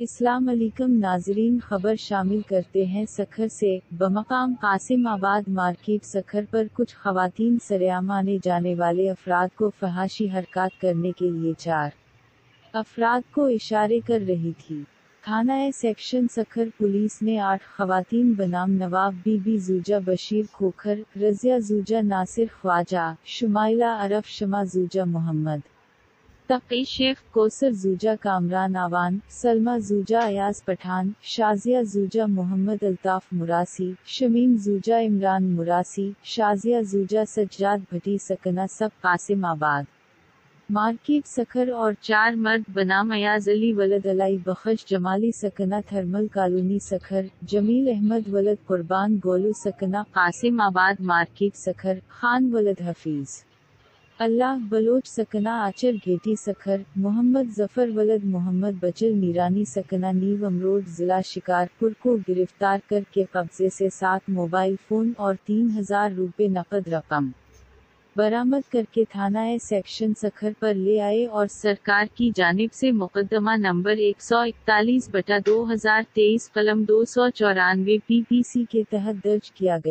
السلام علیکم ناظرین، خبر شامل کرتے ہیں سکھر سے۔ بمقام قاسم آباد مارکیٹ سکھر پر کچھ خواتین سرعام آنے جانے والے افراد کو فحاشی حرکات کرنے کے لیے 4 افراد کو اشارے کر رہی تھی۔ تھانہ سیکشن سکھر پولیس نے 8 خواتین بنام نواب بی بی زوجہ بشیر کھوکھر، رضیہ زوجہ ناصر خواجہ، شمائلہ عرف شمع زوجہ محمد تقی شیخ، کوثر زوجہ کامران آوان، سلمہ زوجہ ایاز پٹھان، شازیہ زوجہ محمد الطاف مراسی، شمیم زوجہ عمران مراسی، شازیہ زوجہ سجاد بھٹی سکنہ سب قاسم آباد مارکیٹ سکھر اور 4 مرد بنام ایاز علی ولد علائی بخش جمالی سکنہ تھرمل کالونی سکھر، جمیل احمد ولد قربان گولو سکنہ قاسم آباد مارکیٹ سکھر، خان ولد حفیظ اللہ بلوچ سکنہ آچر گھیٹی سکھر، محمد ظفر ولد محمد بچل میرانی سکنہ نیو امروڈ ضلع شکارپور کو گرفتار کر کے قبضے سے 7 موبائل فون اور 3000 روپے نقد رقم برآمد کر کے تھانہ سیکشن سکھر پر لے آئے اور سرکار کی جانب سے مقدمہ نمبر 141/2023 قلم 294 PPC کے تحت درج کیا گیا۔